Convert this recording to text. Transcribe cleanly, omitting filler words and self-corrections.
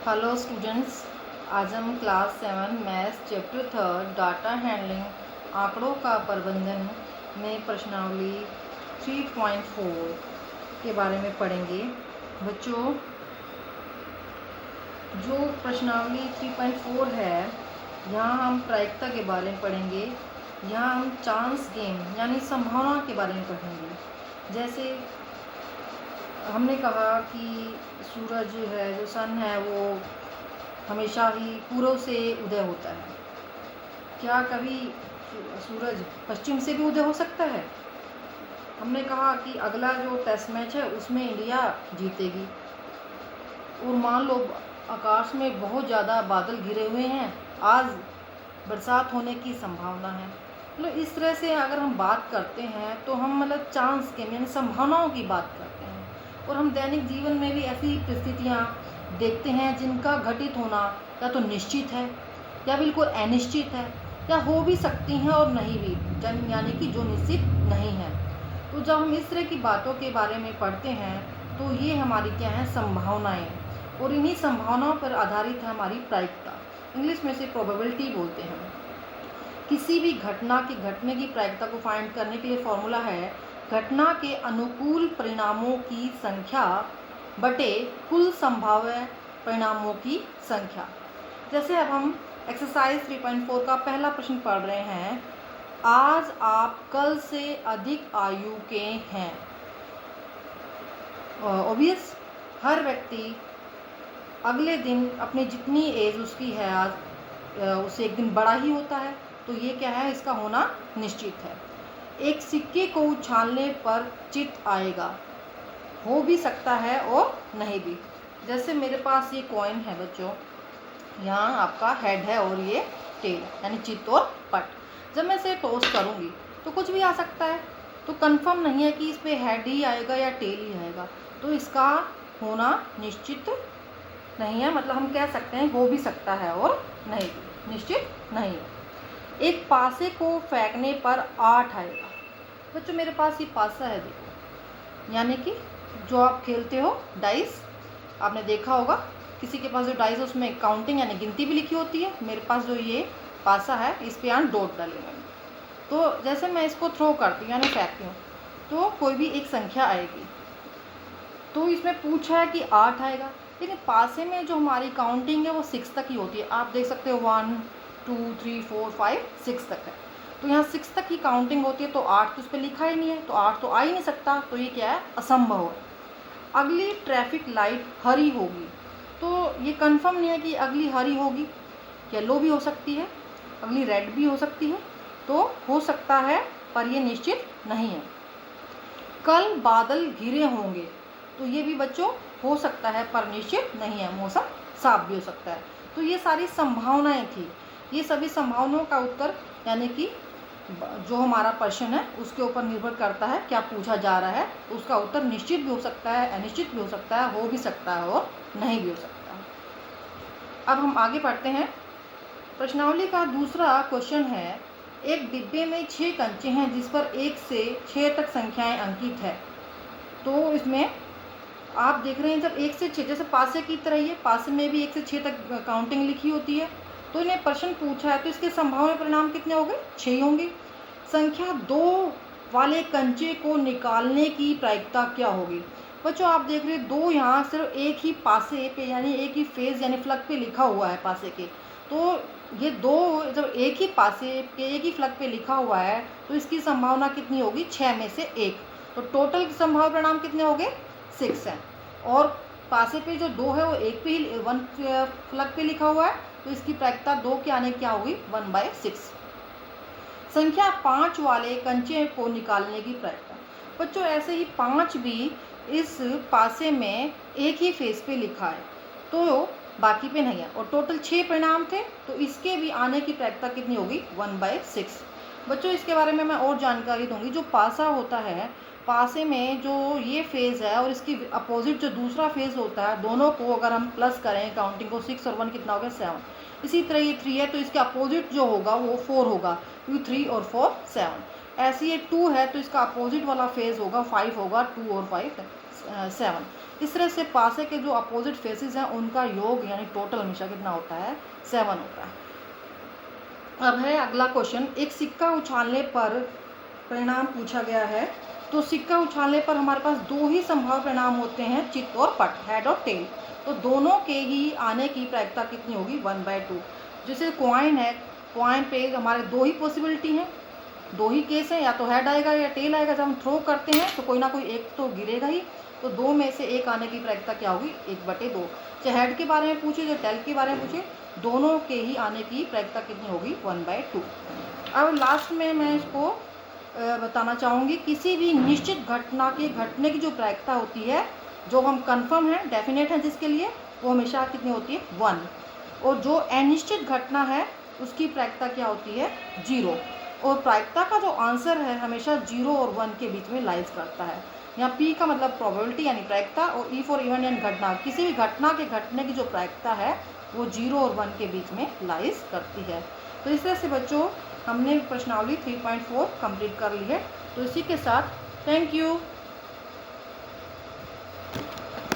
Hello students, आज हम class 7 maths chapter 3 data handling आंकड़ों का प्रबंधन में प्रश्नावली 3.4 के बारे में पढ़ेंगे। बच्चों, जो प्रश्नावली 3.4 है, यहाँ हम प्रायिकता के बारे में पढ़ेंगे। यहाँ हम चांस गेम यानी संभावना के बारे में पढ़ेंगे। जैसे हमने कहा कि सूरज है, जो सन है, वो हमेशा ही पूर्व से उदय होता है। क्या कभी सूरज पश्चिम से भी उदय हो सकता है? हमने कहा कि अगला जो टेस्ट मैच है उसमें इंडिया जीतेगी। और मान लो आकाश में बहुत ज़्यादा बादल घिरे हुए हैं, आज बरसात होने की संभावना है। मतलब इस तरह से अगर हम बात करते हैं तो हम मतलब चांस के यानी संभावनाओं की बात करते हैं। और हम दैनिक जीवन में भी ऐसी परिस्थितियाँ देखते हैं जिनका घटित होना या तो निश्चित है या बिल्कुल अनिश्चित है, या हो भी सकती हैं और नहीं भी, यानी कि जो निश्चित नहीं है। तो जब हम इस तरह की बातों के बारे में पढ़ते हैं तो ये हमारी क्या है, संभावनाएं। और इन्हीं संभावनाओं पर आधारित है हमारी प्रायिकता। इंग्लिश में से प्रोबेबिलिटी बोलते हैं। किसी भी घटना के घटने की प्रायिकता को फाइंड करने के लिए फॉर्मूला है घटना के अनुकूल परिणामों की संख्या बटे कुल संभाव्य परिणामों की संख्या। जैसे अब हम एक्सरसाइज 3.4 का पहला प्रश्न पढ़ रहे हैं। आज आप कल से अधिक आयु के हैं। ऑब्वियस, हर व्यक्ति अगले दिन अपनी जितनी एज उसकी है आज उससे एक दिन बड़ा ही होता है। तो ये क्या है, इसका होना निश्चित है। एक सिक्के को उछालने पर चित आएगा, हो भी सकता है और नहीं भी। जैसे मेरे पास ये कॉइन है बच्चों, यहाँ आपका हेड है और ये टेल, यानी चित और पट। जब मैं इसे टॉस करूँगी तो कुछ भी आ सकता है। तो कंफर्म नहीं है कि इस पे हेड ही आएगा या टेल ही आएगा। तो इसका होना निश्चित नहीं है। मतलब हम कह सकते हैं हो भी सकता है और नहीं भी, निश्चित नहीं है। एक पासे को फेंकने पर 8 आएगा। बच्चों, मेरे पास ये पासा है, देखो, यानी कि जो आप खेलते हो डाइस, आपने देखा होगा किसी के पास जो डाइस है उसमें काउंटिंग यानी गिनती भी लिखी होती है। मेरे पास जो ये पासा है इस पे यहाँ डॉट डाले मैंने। तो जैसे मैं इसको थ्रो करती हूँ यानी फेंकती हूँ तो कोई भी एक संख्या आएगी। तो इसमें पूछा है कि 8 आएगा, लेकिन पासे में जो हमारी काउंटिंग है वो 6 तक ही होती है। आप देख सकते हो 1 2 3 4 5 6 तक है। तो यहाँ 6 तक ही काउंटिंग होती है। तो 8 तो उस पर लिखा ही नहीं है, तो 8 तो आ ही नहीं सकता। तो ये क्या है, असंभव है। अगली ट्रैफिक लाइट हरी होगी। तो ये कंफर्म नहीं है कि अगली हरी होगी, येलो भी हो सकती है, अगली रेड भी हो सकती है। तो हो सकता है पर ये निश्चित नहीं है। कल बादल घिरे होंगे। तो ये भी बच्चों हो सकता है पर निश्चित नहीं है, मौसम साफ भी हो सकता है। तो ये सारी संभावनाएं थी। ये सभी संभावनाओं का उत्तर यानी कि जो हमारा प्रश्न है उसके ऊपर निर्भर करता है क्या पूछा जा रहा है। उसका उत्तर निश्चित भी हो सकता है, अनिश्चित भी हो सकता है, हो भी सकता है और नहीं भी हो सकता है। अब हम आगे पढ़ते हैं। प्रश्नावली का दूसरा क्वेश्चन है, एक डिब्बे में 6 कंचे हैं जिस पर 1 से 6 तक संख्याएं अंकित है। तो इसमें आप देख रहे हैं जब 1 से 6, जैसे पासे की तरह, ये पासे में भी 1 से 6 तक काउंटिंग लिखी होती है। तो इन्हें प्रश्न पूछा है तो इसके संभाव्य परिणाम कितने हो गए, 6 होंगे। संख्या 2 वाले कंचे को निकालने की प्रायिकता क्या होगी। बच्चों, आप देख रहे हैं 2 यहाँ सिर्फ एक ही पासे पे यानी एक ही फेज यानी फ्लग पे लिखा हुआ है पासे के। तो ये 2 जब एक ही पासे पे एक ही फ्लग पे लिखा हुआ है तो इसकी संभावना कितनी होगी, 6 में से 1। तो टोटल संभाव्य परिणाम कितने हो गए, 6 हैं। और पासे पे जो 2 है वो एक पे ही 1 फ्लग पे लिखा हुआ है। तो इसकी प्रायिकता 2 के आने क्या होगी, 1/6। संख्या 5 वाले कंचे को निकालने की प्रायिकता। बच्चों, ऐसे ही 5 भी इस पासे में एक ही फेस पे लिखा है तो बाकी पे नहीं है। और टोटल 6 परिणाम थे तो इसके भी आने की प्रायिकता कितनी होगी, 1/6। बच्चों, इसके बारे में मैं और जानकारी दूंगी। जो पासा होता है, पासे में जो ये फेज़ है और इसकी अपोजिट जो दूसरा फेज़ होता है, दोनों को अगर हम प्लस करें काउंटिंग को, 6 और 1 कितना हो गया, 7। इसी तरह ये 3 है तो इसके अपोजिट जो होगा वो 4 होगा, क्योंकि 3 और 4 7। ऐसे ये 2 है तो इसका अपोजिट वाला फेज़ होगा 5 होगा, 2 और 5 7। इस तरह से पासे के जो अपोजिट फेसेस हैं उनका योग यानी टोटल हमेशा कितना होता है, 7 होता है। अब है अगला क्वेश्चन, एक सिक्का उछालने पर परिणाम पूछा गया है। तो सिक्का उछालने पर हमारे पास 2 ही संभव परिणाम होते हैं, चित और पट, हेड और टेल। तो दोनों के ही आने की प्रायिकता कितनी होगी, 1/2। जैसे कॉइन है, कॉइन पे हमारे 2 ही पॉसिबिलिटी हैं, 2 ही केस हैं, या तो हेड आएगा या टेल आएगा। जब हम थ्रो करते हैं तो कोई ना कोई एक तो गिरेगा ही, तो 2 में से एक आने की प्रायिकता क्या होगी, 1/2। चाहे हेड के बारे में पूछे, चाहे टेल के बारे में पूछे, दोनों के ही आने की प्रायिकता कितनी होगी, 1/2। अब लास्ट में मैं इसको बताना चाहूँगी, किसी भी निश्चित घटना के घटने की जो प्रायिकता होती है, जो हम कंफर्म है, डेफिनेट है जिसके लिए, वो हमेशा कितनी होती है, 1। और जो अनिश्चित घटना है उसकी प्रायिकता क्या होती है, 0। और प्रायिकता का जो आंसर है हमेशा 0 और 1 के बीच में लाइज करता है। यहाँ P का मतलब प्रोबेबिलिटी यानी प्रायिकता, और E फॉर इवेंट यानी घटना। किसी भी घटना के घटने की जो प्रायिकता है वो 0 और 1 के बीच में लाइज करती है। तो इस तरह से बच्चों हमने प्रश्नावली 3.4 कंप्लीट कर ली है। तो इसी के साथ थैंक यू।